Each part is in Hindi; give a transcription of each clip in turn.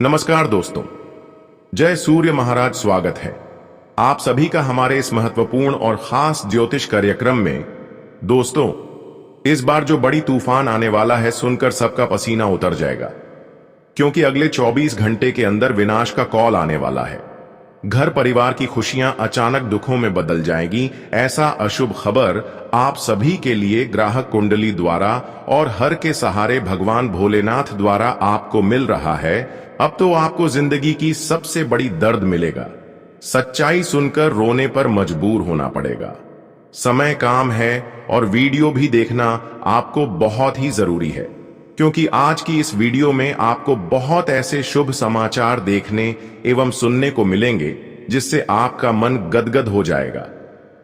नमस्कार दोस्तों। जय सूर्य महाराज। स्वागत है आप सभी का हमारे इस महत्वपूर्ण और खास ज्योतिष कार्यक्रम में। दोस्तों, इस बार जो बड़ी तूफान आने वाला है सुनकर सबका पसीना उतर जाएगा, क्योंकि अगले 24 घंटे के अंदर विनाश का कॉल आने वाला है। घर परिवार की खुशियां अचानक दुखों में बदल जाएगी। ऐसा अशुभ खबर आप सभी के लिए ग्राहक कुंडली द्वारा और हर के सहारे भगवान भोलेनाथ द्वारा आपको मिल रहा है। अब तो आपको जिंदगी की सबसे बड़ी दर्द मिलेगा। सच्चाई सुनकर रोने पर मजबूर होना पड़ेगा। समय काम है और वीडियो भी देखना आपको बहुत ही जरूरी है, क्योंकि आज की इस वीडियो में आपको बहुत ऐसे शुभ समाचार देखने एवं सुनने को मिलेंगे जिससे आपका मन गदगद हो जाएगा।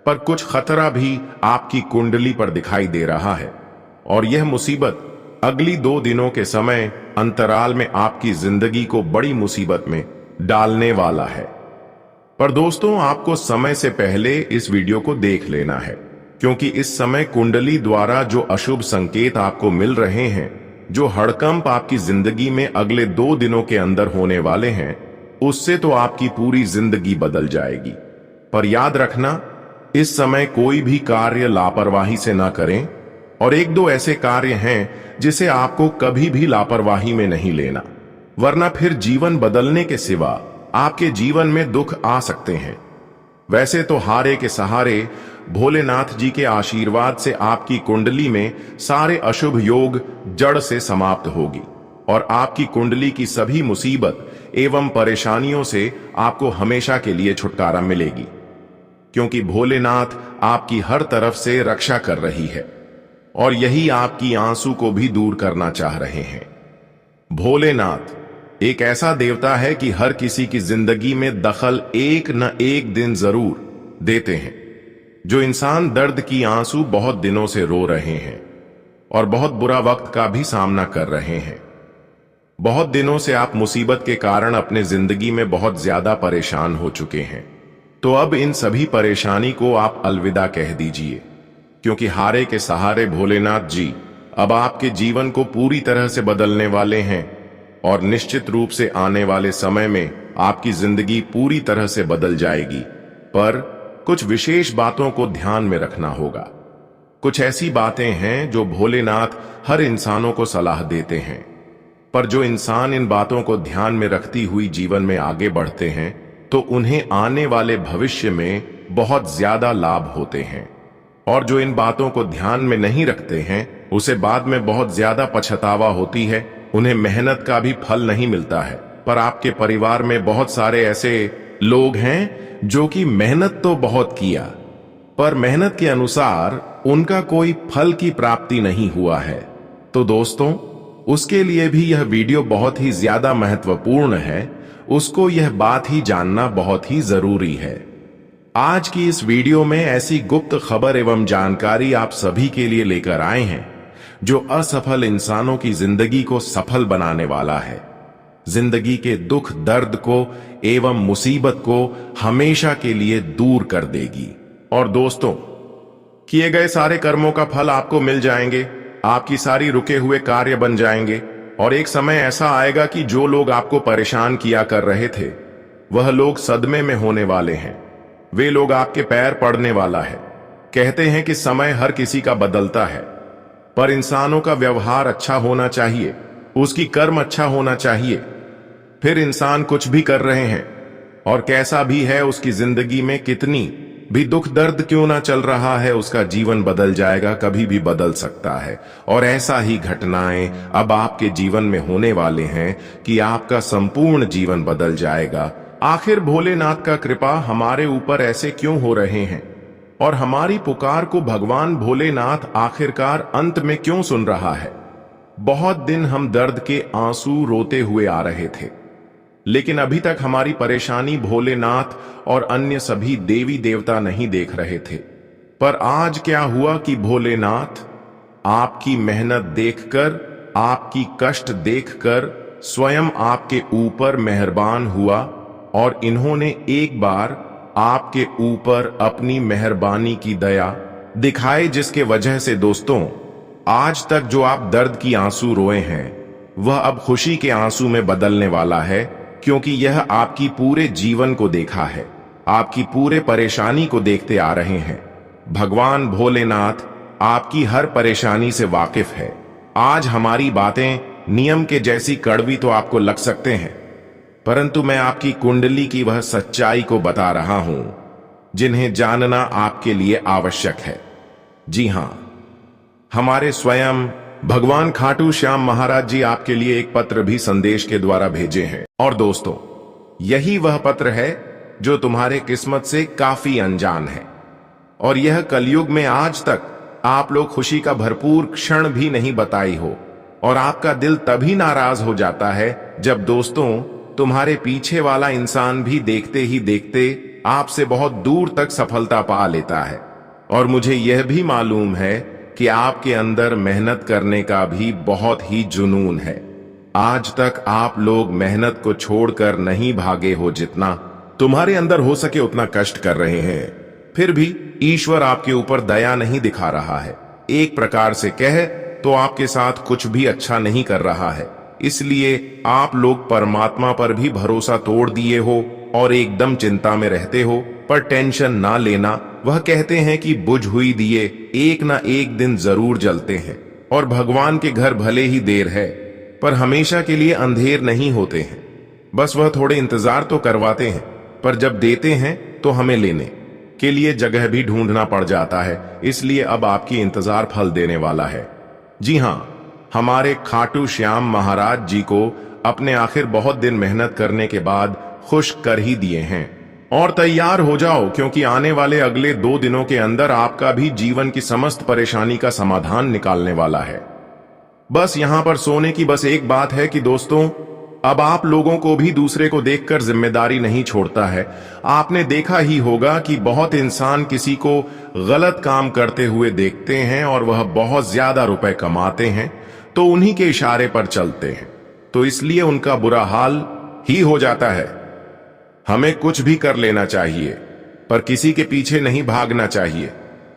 पर कुछ खतरा भी आपकी कुंडली पर दिखाई दे रहा है, और यह मुसीबत अगली 2 दिनों के समय अंतराल में आपकी जिंदगी को बड़ी मुसीबत में डालने वाला है। पर दोस्तों, आपको समय से पहले इस वीडियो को देख लेना है, क्योंकि इस समय कुंडली द्वारा जो अशुभ संकेत आपको मिल रहे हैं, जो हड़कंप आपकी जिंदगी में अगले 2 दिनों के अंदर होने वाले हैं, उससे तो आपकी पूरी जिंदगी बदल जाएगी। पर याद रखना, इस समय कोई भी कार्य लापरवाही से ना करें, और 1-2 ऐसे कार्य हैं जिसे आपको कभी भी लापरवाही में नहीं लेना, वरना फिर जीवन बदलने के सिवा आपके जीवन में दुख आ सकते हैं। वैसे तो हारे के सहारे भोलेनाथ जी के आशीर्वाद से आपकी कुंडली में सारे अशुभ योग जड़ से समाप्त होगी, और आपकी कुंडली की सभी मुसीबत एवं परेशानियों से आपको हमेशा के लिए छुटकारा मिलेगी, क्योंकि भोलेनाथ आपकी हर तरफ से रक्षा कर रही है, और यही आपकी आंसू को भी दूर करना चाह रहे हैं। भोलेनाथ एक ऐसा देवता है कि हर किसी की जिंदगी में दखल एक न एक दिन जरूर देते हैं। जो इंसान दर्द की आंसू बहुत दिनों से रो रहे हैं और बहुत बुरा वक्त का भी सामना कर रहे हैं। बहुत दिनों से आप मुसीबत के कारण अपने जिंदगी में बहुत ज्यादा परेशान हो चुके हैं, तो अब इन सभी परेशानी को आप अलविदा कह दीजिए, क्योंकि हारे के सहारे भोलेनाथ जी अब आपके जीवन को पूरी तरह से बदलने वाले हैं, और निश्चित रूप से आने वाले समय में आपकी जिंदगी पूरी तरह से बदल जाएगी। पर कुछ विशेष बातों को ध्यान में रखना होगा। कुछ ऐसी बातें हैं जो भोलेनाथ हर इंसानों को सलाह देते हैं, पर जो इंसान इन बातों को ध्यान में रखती हुई जीवन में आगे बढ़ते हैं, तो उन्हें आने वाले भविष्य में बहुत ज्यादा लाभ होते हैं। और जो इन बातों को ध्यान में नहीं रखते हैं, उसे बाद में बहुत ज्यादा पछतावा होती है, उन्हें मेहनत का भी फल नहीं मिलता है। पर आपके परिवार में बहुत सारे ऐसे लोग हैं जो कि मेहनत तो बहुत किया, पर मेहनत के अनुसार उनका कोई फल की प्राप्ति नहीं हुआ है। तो दोस्तों, उसके लिए भी यह वीडियो बहुत ही ज्यादा महत्वपूर्ण है। उसको यह बात ही जानना बहुत ही जरूरी है। आज की इस वीडियो में ऐसी गुप्त खबर एवं जानकारी आप सभी के लिए लेकर आए हैं, जो असफल इंसानों की जिंदगी को सफल बनाने वाला है, जिंदगी के दुख दर्द को एवं मुसीबत को हमेशा के लिए दूर कर देगी। और दोस्तों, किए गए सारे कर्मों का फल आपको मिल जाएंगे, आपकी सारी रुके हुए कार्य बन जाएंगे, और एक समय ऐसा आएगा कि जो लोग आपको परेशान किया कर रहे थे, वह लोग सदमे में होने वाले हैं। वे लोग आपके पैर पड़ने वाला है। कहते हैं कि समय हर किसी का बदलता है, पर इंसानों का व्यवहार अच्छा होना चाहिए, उसकी कर्म अच्छा होना चाहिए। फिर इंसान कुछ भी कर रहे हैं और कैसा भी है, उसकी जिंदगी में कितनी भी दुख दर्द क्यों ना चल रहा है, उसका जीवन बदल जाएगा, कभी भी बदल सकता है। और ऐसा ही घटनाएं अब आपके जीवन में होने वाले हैं कि आपका संपूर्ण जीवन बदल जाएगा। आखिर भोलेनाथ का कृपा हमारे ऊपर ऐसे क्यों हो रहे हैं, और हमारी पुकार को भगवान भोलेनाथ आखिरकार अंत में क्यों सुन रहा है? बहुत दिन हम दर्द के आंसू रोते हुए आ रहे थे, लेकिन अभी तक हमारी परेशानी भोलेनाथ और अन्य सभी देवी देवता नहीं देख रहे थे। पर आज क्या हुआ कि भोलेनाथ आपकी मेहनत देखकर, आपकी कष्ट देखकर स्वयं आपके ऊपर मेहरबान हुआ, और इन्होंने एक बार आपके ऊपर अपनी मेहरबानी की दया दिखाई, जिसके वजह से दोस्तों, आज तक जो आप दर्द की आंसू रोए हैं, वह अब खुशी के आंसू में बदलने वाला है, क्योंकि यह आपकी पूरे जीवन को देखा है, आपकी पूरे परेशानी को देखते आ रहे हैं। भगवान भोलेनाथ आपकी हर परेशानी से वाकिफ है। आज हमारी बातें नियम के जैसी कड़वी तो आपको लग सकते हैं, परंतु मैं आपकी कुंडली की वह सच्चाई को बता रहा हूं जिन्हें जानना आपके लिए आवश्यक है। जी हां, हमारे स्वयं भगवान खाटू श्याम महाराज जी आपके लिए एक पत्र भी संदेश के द्वारा भेजे हैं। और दोस्तों, यही वह पत्र है जो तुम्हारे किस्मत से काफी अनजान है, और यह कलयुग में आज तक आप लोग खुशी का भरपूर क्षण भी नहीं बताई हो। और आपका दिल तभी नाराज हो जाता है जब दोस्तों तुम्हारे पीछे वाला इंसान भी देखते ही देखते आपसे बहुत दूर तक सफलता पा लेता है। और मुझे यह भी मालूम है कि आपके अंदर मेहनत करने का भी बहुत ही जुनून है। आज तक आप लोग मेहनत को छोड़कर नहीं भागे हो, जितना तुम्हारे अंदर हो सके उतना कष्ट कर रहे हैं। फिर भी ईश्वर आपके ऊपर दया नहीं दिखा रहा है। एक प्रकार से कहे तो आपके साथ कुछ भी अच्छा नहीं कर रहा है। इसलिए आप लोग परमात्मा पर भी भरोसा तोड़ दिए हो और एकदम चिंता में रहते हो। पर टेंशन ना लेना, वह कहते हैं कि बुझ हुई दिए एक ना एक दिन जरूर जलते हैं, और भगवान के घर भले ही देर है पर हमेशा के लिए अंधेर नहीं होते हैं। बस वह थोड़े इंतजार तो करवाते हैं, पर जब देते हैं तो हमें लेने के लिए जगह भी ढूंढना पड़ जाता है। इसलिए अब आपकी इंतजार फल देने वाला है। जी हां, हमारे खाटू श्याम महाराज जी को अपने आखिर बहुत दिन मेहनत करने के बाद खुश कर ही दिए हैं। और तैयार हो जाओ, क्योंकि आने वाले अगले 2 दिनों के अंदर आपका भी जीवन की समस्त परेशानी का समाधान निकालने वाला है। बस यहां पर सोने की बस एक बात है कि दोस्तों, अब आप लोगों को भी दूसरे को देखकर जिम्मेदारी नहीं छोड़ता है। आपने देखा ही होगा कि बहुत इंसान किसी को गलत काम करते हुए देखते हैं और वह बहुत ज्यादा रुपए कमाते हैं तो उन्हीं के इशारे पर चलते हैं, तो इसलिए उनका बुरा हाल ही हो जाता है। हमें कुछ भी कर लेना चाहिए, पर किसी के पीछे नहीं भागना चाहिए।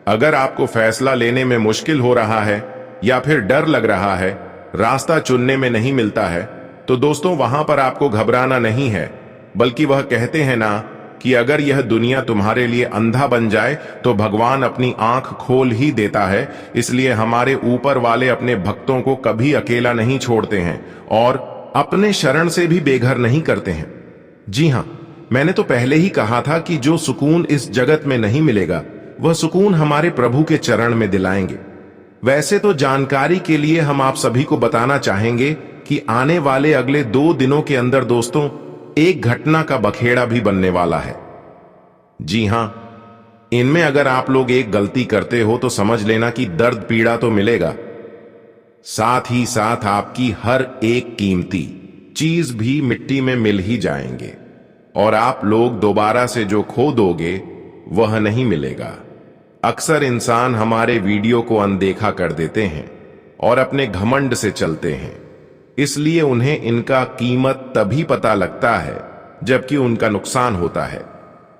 अगर आपको फैसला लेने में मुश्किल हो रहा है या फिर डर लग रहा है, रास्ता चुनने में नहीं मिलता है, तो दोस्तों वहां पर आपको घबराना नहीं है, बल्कि वह कहते हैं ना कि अगर यह दुनिया तुम्हारे लिए अंधा बन जाए तो भगवान अपनी आंख खोल ही देता है। इसलिए हमारे ऊपर वाले अपने भक्तों को कभी अकेला नहीं छोड़ते हैं और अपने शरण से भी बेघर नहीं करते हैं। जी हां, मैंने तो पहले ही कहा था कि जो सुकून इस जगत में नहीं मिलेगा, वह सुकून हमारे प्रभु के चरण में दिलाएंगे। वैसे तो जानकारी के लिए हम आप सभी को बताना चाहेंगे कि आने वाले अगले 2 दिनों के अंदर दोस्तों एक घटना का बखेड़ा भी बनने वाला है। जी हां, इनमें अगर आप लोग एक गलती करते हो तो समझ लेना कि दर्द पीड़ा तो मिलेगा, साथ ही साथ आपकी हर एक कीमती चीज भी मिट्टी में मिल ही जाएंगे, और आप लोग दोबारा से जो खो दोगे वह नहीं मिलेगा। अक्सर इंसान हमारे वीडियो को अनदेखा कर देते हैं और अपने घमंड से चलते हैं, इसलिए उन्हें इनका कीमत तभी पता लगता है जबकि उनका नुकसान होता है।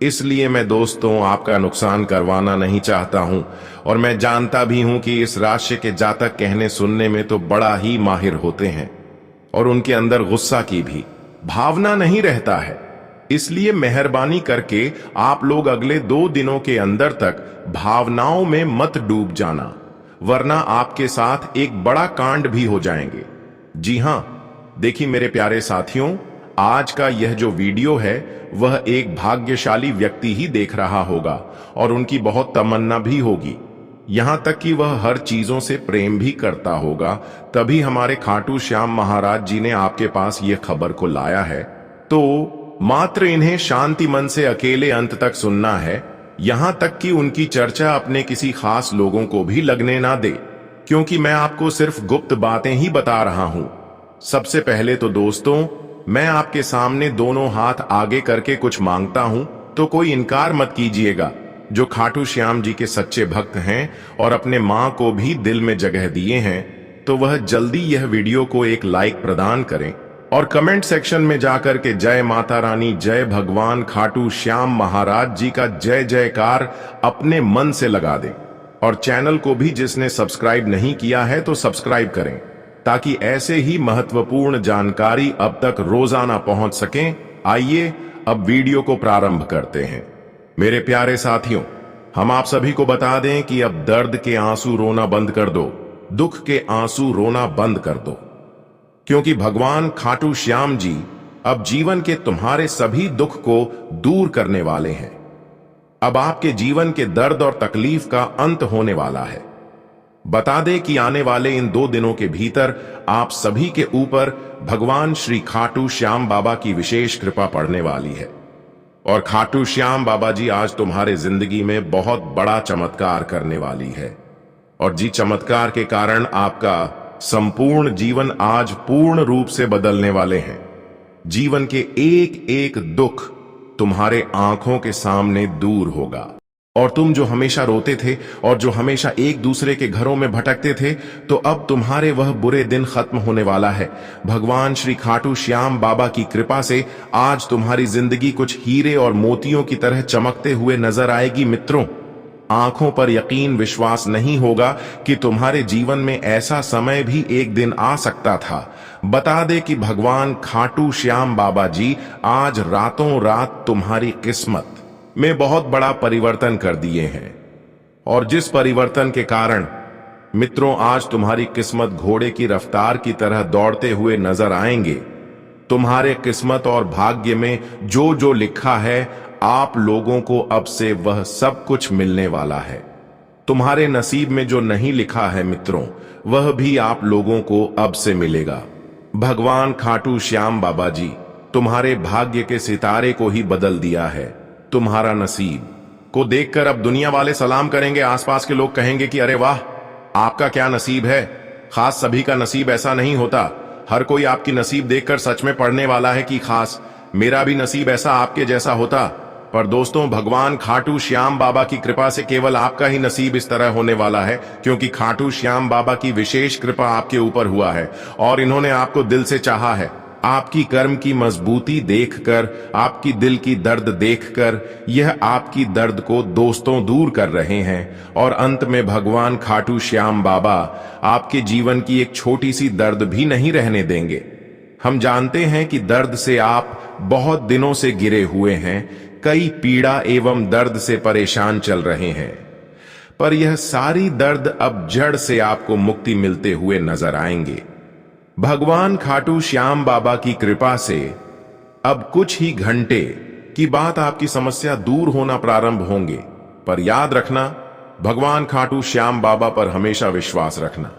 इसलिए मैं दोस्तों आपका नुकसान करवाना नहीं चाहता हूं, और मैं जानता भी हूं कि इस राशि के जातक कहने सुनने में तो बड़ा ही माहिर होते हैं और उनके अंदर गुस्सा की भी भावना नहीं रहता है। इसलिए मेहरबानी करके आप लोग अगले 2 दिनों के अंदर तक भावनाओं में मत डूब जाना, वरना आपके साथ एक बड़ा कांड भी हो जाएंगे। जी हां, देखिए मेरे प्यारे साथियों, आज का यह जो वीडियो है वह एक भाग्यशाली व्यक्ति ही देख रहा होगा और उनकी बहुत तमन्ना भी होगी, यहां तक कि वह हर चीजों से प्रेम भी करता होगा। तभी हमारे खाटू श्याम महाराज जी ने आपके पास यह खबर को लाया है। तो मात्र इन्हें शांति मन से अकेले अंत तक सुनना है, यहां तक कि उनकी चर्चा अपने किसी खास लोगों को भी लगने ना दे, क्योंकि मैं आपको सिर्फ गुप्त बातें ही बता रहा हूं। सबसे पहले तो दोस्तों, मैं आपके सामने दोनों हाथ आगे करके कुछ मांगता हूं, तो कोई इनकार मत कीजिएगा। जो खाटू श्याम जी के सच्चे भक्त हैं और अपने मां को भी दिल में जगह दिए हैं, तो वह जल्दी यह वीडियो को एक लाइक प्रदान करें और कमेंट सेक्शन में जाकर के जय माता रानी, जय भगवान खाटू श्याम महाराज जी का जय जयकार अपने मन से लगा दें। और चैनल को भी जिसने सब्सक्राइब नहीं किया है तो सब्सक्राइब करें, ताकि ऐसे ही महत्वपूर्ण जानकारी अब तक रोजाना पहुंच सकें। आइए अब वीडियो को प्रारंभ करते हैं। मेरे प्यारे साथियों, हम आप सभी को बता दें कि अब दर्द के आंसू रोना बंद कर दो, दुख के आंसू रोना बंद कर दो, क्योंकि भगवान खाटू श्याम जी अब जीवन के तुम्हारे सभी दुख को दूर करने वाले हैं। अब आपके जीवन के दर्द और तकलीफ का अंत होने वाला है। बता दें कि आने वाले इन 2 दिनों के भीतर आप सभी के ऊपर भगवान श्री खाटू श्याम बाबा की विशेष कृपा पड़ने वाली है। और खाटू श्याम बाबा जी आज तुम्हारे जिंदगी में बहुत बड़ा चमत्कार करने वाली है। और जी चमत्कार के कारण आपका संपूर्ण जीवन आज पूर्ण रूप से बदलने वाले हैं। जीवन के एक एक दुख तुम्हारे आंखों के सामने दूर होगा। और तुम जो हमेशा रोते थे और जो हमेशा एक दूसरे के घरों में भटकते थे, तो अब तुम्हारे वह बुरे दिन खत्म होने वाला है। भगवान श्री खाटू श्याम बाबा की कृपा से आज तुम्हारी जिंदगी कुछ हीरे और मोतियों की तरह चमकते हुए नजर आएगी। मित्रों, आंखों पर यकीन विश्वास नहीं होगा कि तुम्हारे जीवन में ऐसा समय भी एक दिन आ सकता था। बता दे कि भगवान खाटू श्याम बाबा जी आज रातों रात तुम्हारी किस्मत में बहुत बड़ा परिवर्तन कर दिए हैं। और जिस परिवर्तन के कारण मित्रों आज तुम्हारी किस्मत घोड़े की रफ्तार की तरह दौड़ते हुए नजर आएंगे। तुम्हारे किस्मत और भाग्य में जो जो लिखा है, आप लोगों को अब से वह सब कुछ मिलने वाला है। तुम्हारे नसीब में जो नहीं लिखा है मित्रों, वह भी आप लोगों को अब से मिलेगा। भगवान खाटू श्याम बाबा जी तुम्हारे भाग्य के सितारे को ही बदल दिया है। तुम्हारा नसीब को देखकर अब दुनिया वाले सलाम करेंगे। आसपास के लोग कहेंगे कि अरे वाह, आपका क्या नसीब है। खास सभी का नसीब ऐसा नहीं होता। हर कोई आपकी नसीब देखकर सच में पढ़ने वाला है कि खास मेरा भी नसीब ऐसा आपके जैसा होता। पर दोस्तों, भगवान खाटू श्याम बाबा की कृपा से केवल आपका ही नसीब इस तरह होने वाला है, क्योंकि खाटू श्याम बाबा की विशेष कृपा आपके ऊपर हुआ है और इन्होंने आपको दिल से चाहा है। आपकी कर्म की मजबूती देखकर, आपकी दिल की दर्द देखकर यह आपकी दर्द को दोस्तों दूर कर रहे हैं। और अंत में भगवान खाटू श्याम बाबा आपके जीवन की एक छोटी सी दर्द भी नहीं रहने देंगे। हम जानते हैं कि दर्द से आप बहुत दिनों से गिरे हुए हैं, कई पीड़ा एवं दर्द से परेशान चल रहे हैं। पर यह सारी दर्द अब जड़ से आपको मुक्ति मिलते हुए नजर आएंगे। भगवान खाटू श्याम बाबा की कृपा से अब कुछ ही घंटे की बात आपकी समस्या दूर होना प्रारंभ होंगे। पर याद रखना, भगवान खाटू श्याम बाबा पर हमेशा विश्वास रखना,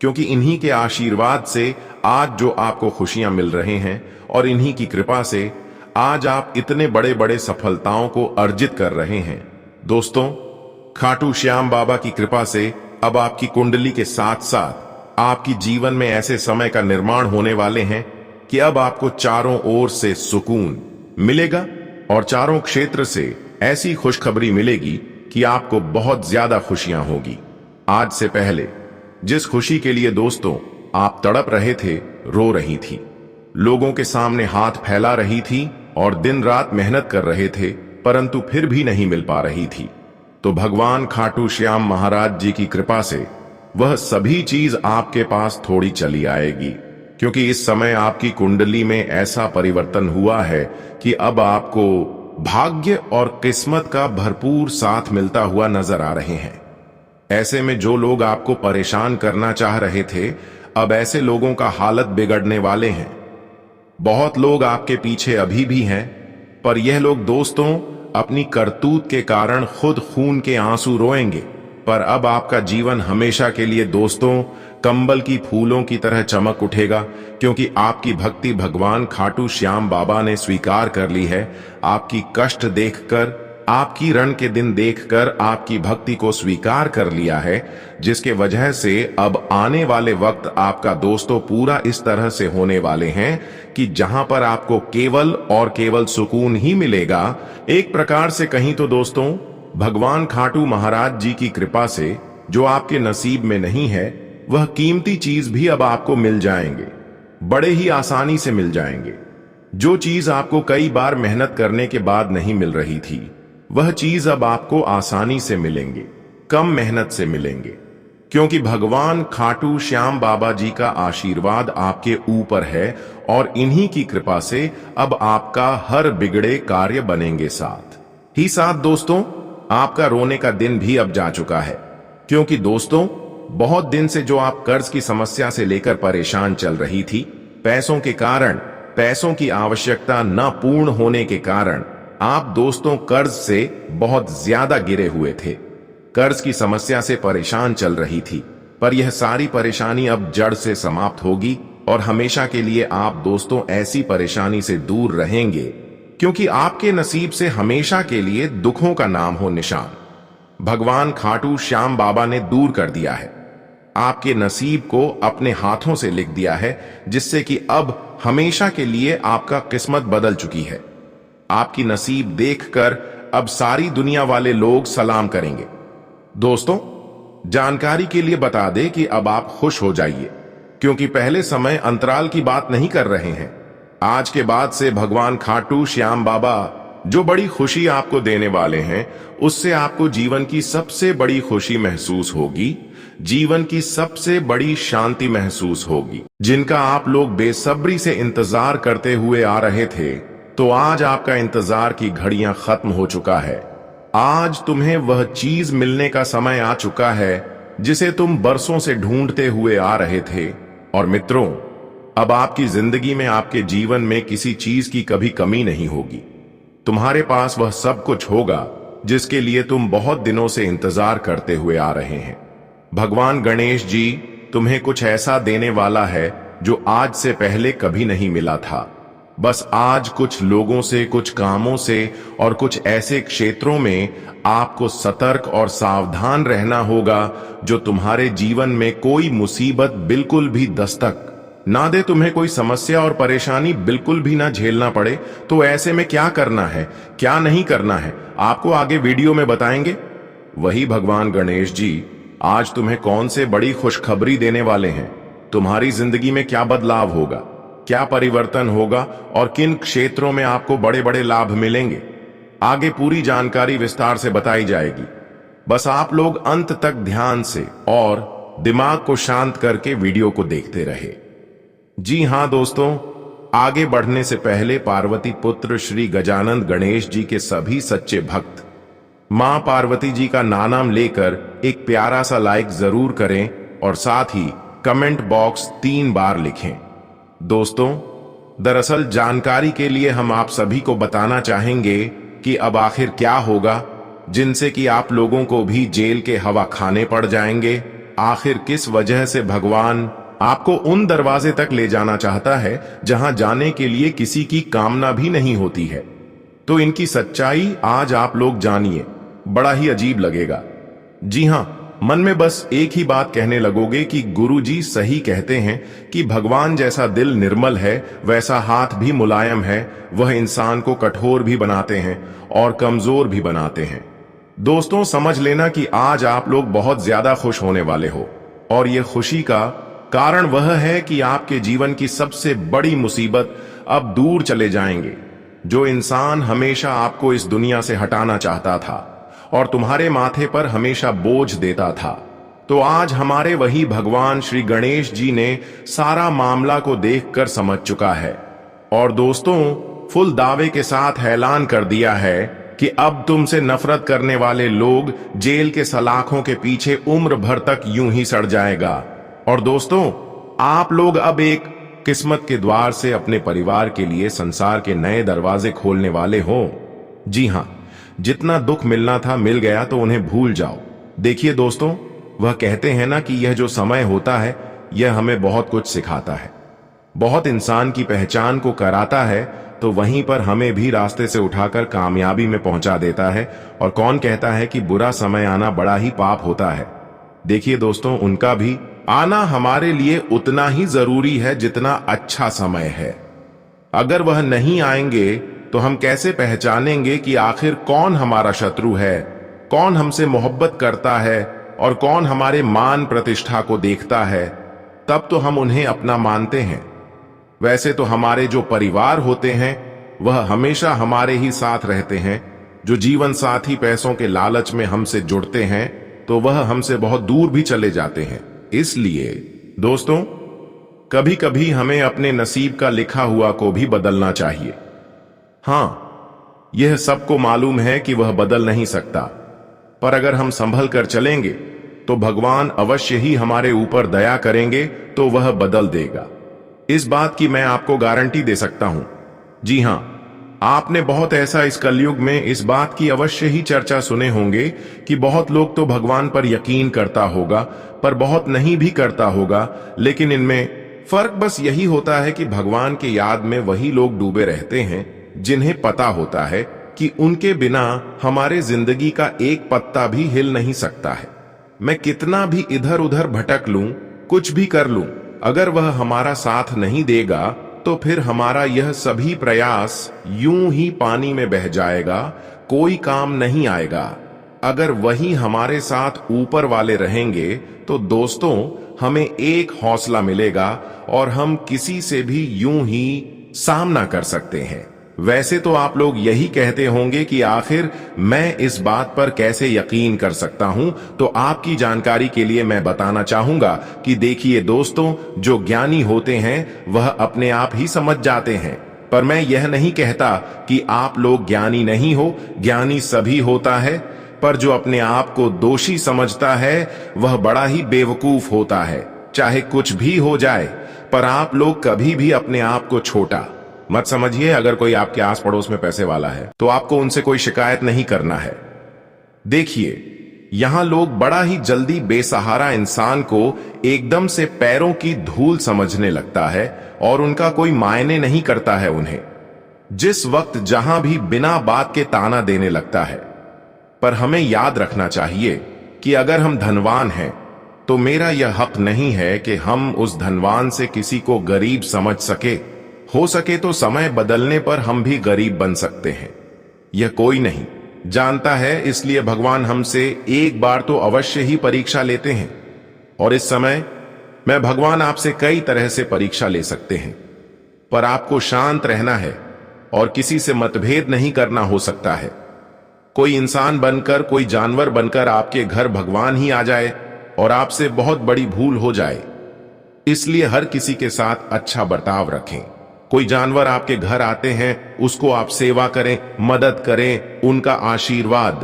क्योंकि इन्हीं के आशीर्वाद से आज जो आपको खुशियां मिल रहे हैं और इन्हीं की कृपा से आज आप इतने बड़े बड़े सफलताओं को अर्जित कर रहे हैं। दोस्तों, खाटू श्याम बाबा की कृपा से अब आपकी कुंडली के साथ साथ आपकी जीवन में ऐसे समय का निर्माण होने वाले हैं कि अब आपको चारों ओर से सुकून मिलेगा और चारों क्षेत्र से ऐसी खुशखबरी मिलेगी कि आपको बहुत ज्यादा खुशियां होगी। आज से पहले जिस खुशी के लिए दोस्तों आप तड़प रहे थे, रो रही थी, लोगों के सामने हाथ फैला रही थी और दिन रात मेहनत कर रहे थे, परंतु फिर भी नहीं मिल पा रही थी, तो भगवान खाटू श्याम महाराज जी की कृपा से वह सभी चीज आपके पास थोड़ी चली आएगी। क्योंकि इस समय आपकी कुंडली में ऐसा परिवर्तन हुआ है कि अब आपको भाग्य और किस्मत का भरपूर साथ मिलता हुआ नजर आ रहे हैं। ऐसे में जो लोग आपको परेशान करना चाह रहे थे, अब ऐसे लोगों का हालत बिगड़ने वाले हैं। बहुत लोग आपके पीछे अभी भी हैं, पर यह लोग दोस्तों अपनी करतूत के कारण खुद खून के आंसू रोएंगे। पर अब आपका जीवन हमेशा के लिए दोस्तों कंबल की फूलों की तरह चमक उठेगा, क्योंकि आपकी भक्ति भगवान खाटू श्याम बाबा ने स्वीकार कर ली है। आपकी कष्ट देखकर, आपकी रण के दिन देखकर आपकी भक्ति को स्वीकार कर लिया है, जिसके वजह से अब आने वाले वक्त आपका दोस्तों पूरा इस तरह से होने वाले हैं कि जहां पर आपको केवल और केवल सुकून ही मिलेगा। एक प्रकार से कहीं तो दोस्तों भगवान खाटू महाराज जी की कृपा से जो आपके नसीब में नहीं है, वह कीमती चीज भी अब आपको मिल जाएंगे, बड़े ही आसानी से मिल जाएंगे। जो चीज आपको कई बार मेहनत करने के बाद नहीं मिल रही थी, वह चीज अब आपको आसानी से मिलेंगे, कम मेहनत से मिलेंगे। क्योंकि भगवान खाटू श्याम बाबा जी का आशीर्वाद आपके ऊपर है और इन्हीं की कृपा से अब आपका हर बिगड़े कार्य बनेंगे साथ ही साथ। दोस्तों, आपका रोने का दिन भी अब जा चुका है, क्योंकि दोस्तों बहुत दिन से जो आप कर्ज की समस्या से लेकर परेशान चल रही थी, पैसों के कारण, पैसों की आवश्यकता न पूर्ण होने के कारण आप दोस्तों कर्ज से बहुत ज्यादा गिरे हुए थे, कर्ज की समस्या से परेशान चल रही थी। पर यह सारी परेशानी अब जड़ से समाप्त होगी और हमेशा के लिए आप दोस्तों ऐसी परेशानी से दूर रहेंगे, क्योंकि आपके नसीब से हमेशा के लिए दुखों का नाम हो निशान भगवान खाटू श्याम बाबा ने दूर कर दिया है। आपके नसीब को अपने हाथों से लिख दिया है, जिससे कि अब हमेशा के लिए आपका किस्मत बदल चुकी है। आपकी नसीब देखकर अब सारी दुनिया वाले लोग सलाम करेंगे। दोस्तों, जानकारी के लिए बता दें कि अब आप खुश हो जाइए, क्योंकि पहले समय अंतराल की बात नहीं कर रहे हैं। आज के बाद से भगवान खाटू श्याम बाबा जो बड़ी खुशी आपको देने वाले हैं, उससे आपको जीवन की सबसे बड़ी खुशी महसूस होगी, जीवन की सबसे बड़ी शांति महसूस होगी, जिनका आप लोग बेसब्री से इंतजार करते हुए आ रहे थे। तो आज आपका इंतजार की घड़ियां खत्म हो चुका है। आज तुम्हें वह चीज मिलने का समय आ चुका है जिसे तुम बरसों से ढूंढते हुए आ रहे थे। और मित्रों, अब आपकी जिंदगी में, आपके जीवन में किसी चीज की कभी कमी नहीं होगी। तुम्हारे पास वह सब कुछ होगा जिसके लिए तुम बहुत दिनों से इंतजार करते हुए आ रहे हैं। भगवान गणेश जी तुम्हें कुछ ऐसा देने वाला है जो आज से पहले कभी नहीं मिला था। बस आज कुछ लोगों से, कुछ कामों से और कुछ ऐसे क्षेत्रों में आपको सतर्क और सावधान रहना होगा जो तुम्हारे जीवन में कोई मुसीबत बिल्कुल भी दस्तक ना दे, तुम्हें कोई समस्या और परेशानी बिल्कुल भी ना झेलना पड़े। तो ऐसे में क्या करना है, क्या नहीं करना है, आपको आगे वीडियो में बताएंगे। वही भगवान गणेश जी आज तुम्हें कौन से बड़ी खुशखबरी देने वाले हैं, तुम्हारी जिंदगी में क्या बदलाव होगा, क्या परिवर्तन होगा और किन क्षेत्रों में आपको बड़े बड़े लाभ मिलेंगे, आगे पूरी जानकारी विस्तार से बताई जाएगी। बस आप लोग अंत तक ध्यान से और दिमाग को शांत करके वीडियो को देखते रहे। जी हां दोस्तों, आगे बढ़ने से पहले पार्वती पुत्र श्री गजानंद गणेश जी के सभी सच्चे भक्त मां पार्वती जी का नाम लेकर एक प्यारा सा लाइक जरूर करें और साथ ही कमेंट बॉक्स 3 बार लिखें। दोस्तों, दरअसल जानकारी के लिए हम आप सभी को बताना चाहेंगे कि अब आखिर क्या होगा, जिनसे कि आप लोगों को भी जेल के हवा खाने पड़ जाएंगे। आखिर किस वजह से भगवान आपको उन दरवाजे तक ले जाना चाहता है जहां जाने के लिए किसी की कामना भी नहीं होती है। तो इनकी सच्चाई आज आप लोग जानिए, बड़ा ही अजीब लगेगा। जी हां, मन में बस एक ही बात कहने लगोगे कि गुरुजी सही कहते हैं कि भगवान जैसा दिल निर्मल है, वैसा हाथ भी मुलायम है। वह इंसान को कठोर भी बनाते हैं और कमजोर भी बनाते हैं। दोस्तों, समझ लेना कि आज आप लोग बहुत ज्यादा खुश होने वाले हो, और यह खुशी का कारण वह है कि आपके जीवन की सबसे बड़ी मुसीबत अब दूर चले जाएंगे। जो इंसान हमेशा आपको इस दुनिया से हटाना चाहता था और तुम्हारे माथे पर हमेशा बोझ देता था, तो आज हमारे वही भगवान श्री गणेश जी ने सारा मामला को देखकर समझ चुका है। और दोस्तों, फुल दावे के साथ ऐलान कर दिया है कि अब तुमसे नफरत करने वाले लोग जेल के सलाखों के पीछे उम्र भर तक यूं ही सड़ जाएगा। और दोस्तों, आप लोग अब एक किस्मत के द्वार से अपने परिवार के लिए संसार के नए दरवाजे खोलने वाले हो। जी हां, जितना दुख मिलना था मिल गया, तो उन्हें भूल जाओ। देखिए दोस्तों, वह कहते हैं ना कि यह जो समय होता है यह हमें बहुत कुछ सिखाता है, बहुत इंसान की पहचान को कराता है, तो वहीं पर हमें भी रास्ते से उठाकर कामयाबी में पहुंचा देता है। और कौन कहता है कि बुरा समय आना बड़ा ही पाप होता है। देखिए दोस्तों, उनका भी आना हमारे लिए उतना ही जरूरी है जितना अच्छा समय है। अगर वह नहीं आएंगे तो हम कैसे पहचानेंगे कि आखिर कौन हमारा शत्रु है, कौन हमसे मोहब्बत करता है और कौन हमारे मान प्रतिष्ठा को देखता है। तब तो हम उन्हें अपना मानते हैं। वैसे तो हमारे जो परिवार होते हैं वह हमेशा हमारे ही साथ रहते हैं। जो जीवन साथी पैसों के लालच में हमसे जुड़ते हैं तो वह हमसे बहुत दूर भी चले जाते हैं। इसलिए दोस्तों, कभी कभी हमें अपने नसीब का लिखा हुआ को भी बदलना चाहिए। हां, यह सबको मालूम है कि वह बदल नहीं सकता, पर अगर हम संभल कर चलेंगे तो भगवान अवश्य ही हमारे ऊपर दया करेंगे, तो वह बदल देगा। इस बात की मैं आपको गारंटी दे सकता हूं। जी हां, आपने बहुत ऐसा इस कलयुग में इस बात की अवश्य ही चर्चा सुने होंगे कि बहुत लोग तो भगवान पर यकीन करता होगा, पर बहुत नहीं भी करता होगा। लेकिन इनमें फर्क बस यही होता है कि भगवान के याद में वही लोग डूबे रहते हैं जिन्हें पता होता है कि उनके बिना हमारे जिंदगी का एक पत्ता भी हिल नहीं सकता है। मैं कितना भी इधर उधर भटक लूं, कुछ भी कर लूं, अगर वह हमारा साथ नहीं देगा तो फिर हमारा यह सभी प्रयास यूं ही पानी में बह जाएगा, कोई काम नहीं आएगा। अगर वही हमारे साथ ऊपर वाले रहेंगे तो दोस्तों, हमें एक हौसला मिलेगा और हम किसी से भी यूं ही सामना कर सकते हैं। वैसे तो आप लोग यही कहते होंगे कि आखिर मैं इस बात पर कैसे यकीन कर सकता हूं, तो आपकी जानकारी के लिए मैं बताना चाहूंगा कि देखिए दोस्तों, जो ज्ञानी होते हैं वह अपने आप ही समझ जाते हैं। पर मैं यह नहीं कहता कि आप लोग ज्ञानी नहीं हो, ज्ञानी सभी होता है, पर जो अपने आप को दोषी समझता है वह बड़ा ही बेवकूफ होता है। चाहे कुछ भी हो जाए, पर आप लोग कभी भी अपने आप को छोटा मत समझिए। अगर कोई आपके आस पड़ोस में पैसे वाला है तो आपको उनसे कोई शिकायत नहीं करना है। देखिए, यहां लोग बड़ा ही जल्दी बेसहारा इंसान को एकदम से पैरों की धूल समझने लगता है और उनका कोई मायने नहीं करता है उन्हें, जिस वक्त जहां भी बिना बात के ताना देने लगता है। पर हमें याद रखना चाहिए कि अगर हम धनवान हैं तो मेरा यह हक नहीं है कि हम उस धनवान से किसी को गरीब समझ सके। हो सके तो समय बदलने पर हम भी गरीब बन सकते हैं, यह कोई नहीं जानता है। इसलिए भगवान हमसे एक बार तो अवश्य ही परीक्षा लेते हैं, और इस समय मैं भगवान आपसे कई तरह से परीक्षा ले सकते हैं, पर आपको शांत रहना है और किसी से मतभेद नहीं करना हो सकता है। कोई इंसान बनकर, कोई जानवर बनकर आपके घर भगवान ही आ जाए और आपसे बहुत बड़ी भूल हो जाए, इसलिए हर किसी के साथ अच्छा बर्ताव रखें। कोई जानवर आपके घर आते हैं, उसको आप सेवा करें, मदद करें, उनका आशीर्वाद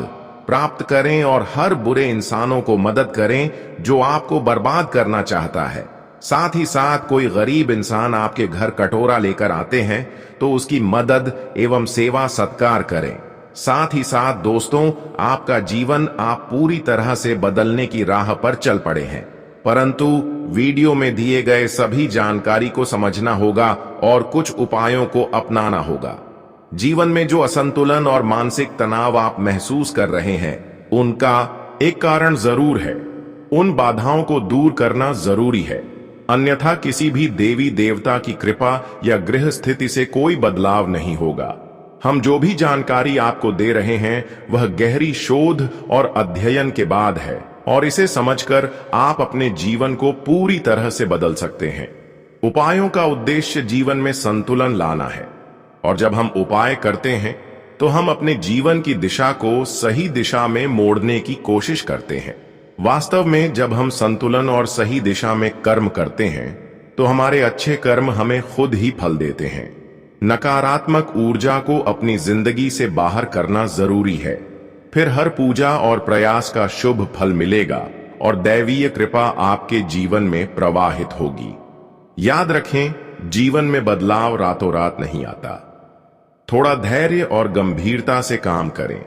प्राप्त करें, और हर बुरे इंसानों को मदद करें जो आपको बर्बाद करना चाहता है। साथ ही साथ कोई गरीब इंसान आपके घर कटोरा लेकर आते हैं तो उसकी मदद एवं सेवा सत्कार करें। साथ ही साथ दोस्तों, आपका जीवन आप पूरी तरह से बदलने की राह पर चल पड़े हैं, परंतु वीडियो में दिए गए सभी जानकारी को समझना होगा और कुछ उपायों को अपनाना होगा। जीवन में जो असंतुलन और मानसिक तनाव आप महसूस कर रहे हैं, उनका एक कारण जरूर है। उन बाधाओं को दूर करना जरूरी है, अन्यथा किसी भी देवी देवता की कृपा या गृह स्थिति से कोई बदलाव नहीं होगा। हम जो भी जानकारी आपको दे रहे हैं वह गहरी शोध और अध्ययन के बाद है, और इसे समझकर आप अपने जीवन को पूरी तरह से बदल सकते हैं। उपायों का उद्देश्य जीवन में संतुलन लाना है, और जब हम उपाय करते हैं तो हम अपने जीवन की दिशा को सही दिशा में मोड़ने की कोशिश करते हैं। वास्तव में जब हम संतुलन और सही दिशा में कर्म करते हैं तो हमारे अच्छे कर्म हमें खुद ही फल देते हैं। नकारात्मक ऊर्जा को अपनी जिंदगी से बाहर करना जरूरी है, फिर हर पूजा और प्रयास का शुभ फल मिलेगा और दैवीय कृपा आपके जीवन में प्रवाहित होगी। याद रखें, जीवन में बदलाव रातों रात नहीं आता। थोड़ा धैर्य और गंभीरता से काम करें।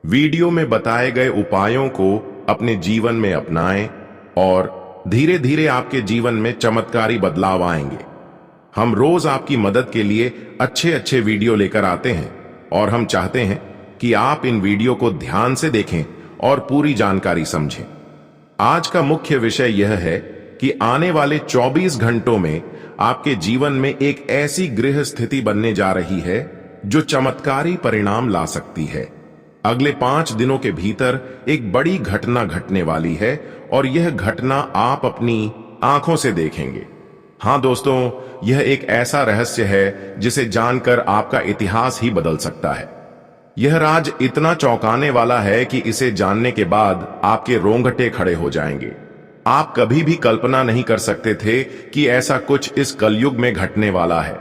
वीडियो में बताए गए उपायों को अपने जीवन में अपनाएं और धीरे धीरे आपके जीवन में चमत्कारी बदलाव आएंगे। हम रोज आपकी मदद के लिए अच्छे अच्छे वीडियो लेकर आते हैं, और हम चाहते हैं कि आप इन वीडियो को ध्यान से देखें और पूरी जानकारी समझें। आज का मुख्य विषय यह है कि आने वाले 24 घंटों में आपके जीवन में एक ऐसी गृह स्थिति बनने जा रही है जो चमत्कारी परिणाम ला सकती है। अगले 5 दिनों के भीतर एक बड़ी घटना घटने वाली है, और यह घटना आप अपनी आंखों से देखेंगे। हां दोस्तों, यह एक ऐसा रहस्य है जिसे जानकर आपका इतिहास ही बदल सकता है। यह राज इतना चौंकाने वाला है कि इसे जानने के बाद आपके रोंगटे खड़े हो जाएंगे। आप कभी भी कल्पना नहीं कर सकते थे कि ऐसा कुछ इस कलयुग में घटने वाला है।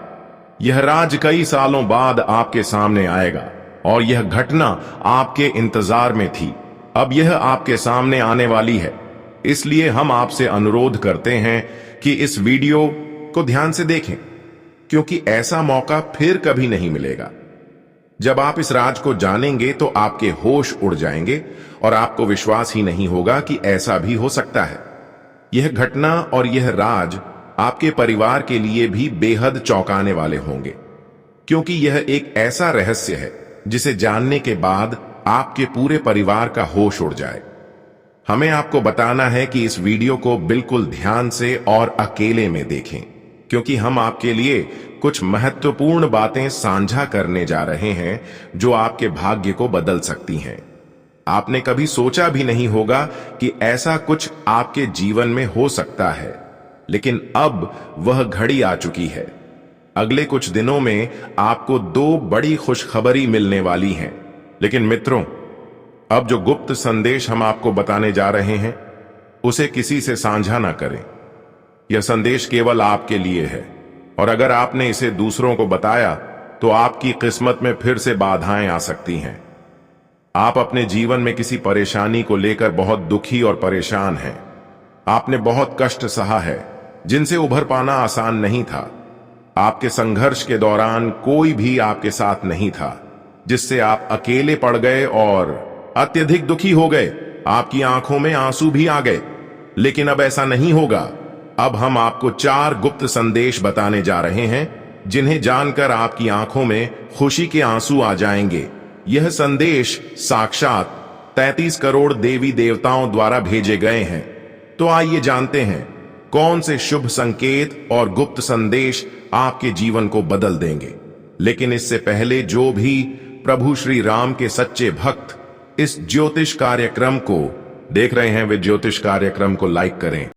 यह राज कई सालों बाद आपके सामने आएगा और यह घटना आपके इंतजार में थी। अब यह आपके सामने आने वाली है, इसलिए हम आपसे अनुरोध करते हैं कि इस वीडियो को ध्यान से देखें, क्योंकि ऐसा मौका फिर कभी नहीं मिलेगा। जब आप इस राज को जानेंगे तो आपके होश उड़ जाएंगे और आपको विश्वास ही नहीं होगा कि ऐसा भी हो सकता है। यह घटना और यह राज आपके परिवार के लिए भी बेहद चौंकाने वाले होंगे, क्योंकि यह एक ऐसा रहस्य है जिसे जानने के बाद आपके पूरे परिवार का होश उड़ जाए। हमें आपको बताना है कि इस वीडियो को बिल्कुल ध्यान से और अकेले में देखें, क्योंकि हम आपके लिए कुछ महत्वपूर्ण बातें साझा करने जा रहे हैं जो आपके भाग्य को बदल सकती हैं। आपने कभी सोचा भी नहीं होगा कि ऐसा कुछ आपके जीवन में हो सकता है, लेकिन अब वह घड़ी आ चुकी है। अगले कुछ दिनों में आपको 2 बड़ी खुशखबरी मिलने वाली हैं। लेकिन मित्रों, अब जो गुप्त संदेश हम आपको बताने जा रहे हैं उसे किसी से साझा ना करें। यह संदेश केवल आपके लिए है, और अगर आपने इसे दूसरों को बताया तो आपकी किस्मत में फिर से बाधाएं आ सकती हैं। आप अपने जीवन में किसी परेशानी को लेकर बहुत दुखी और परेशान हैं। आपने बहुत कष्ट सहा है जिनसे उभर पाना आसान नहीं था। आपके संघर्ष के दौरान कोई भी आपके साथ नहीं था, जिससे आप अकेले पड़ गए और अत्यधिक दुखी हो गए। आपकी आंखों में आंसू भी आ गए। लेकिन अब ऐसा नहीं होगा। अब हम आपको 4 गुप्त संदेश बताने जा रहे हैं, जिन्हें जानकर आपकी आंखों में खुशी के आंसू आ जाएंगे। यह संदेश साक्षात 33 करोड़ देवी देवताओं द्वारा भेजे गए हैं। तो आइए जानते हैं कौन से शुभ संकेत और गुप्त संदेश आपके जीवन को बदल देंगे। लेकिन इससे पहले जो भी प्रभु श्री राम के सच्चे भक्त इस ज्योतिष कार्यक्रम को देख रहे हैं, वे ज्योतिष कार्यक्रम को लाइक करें।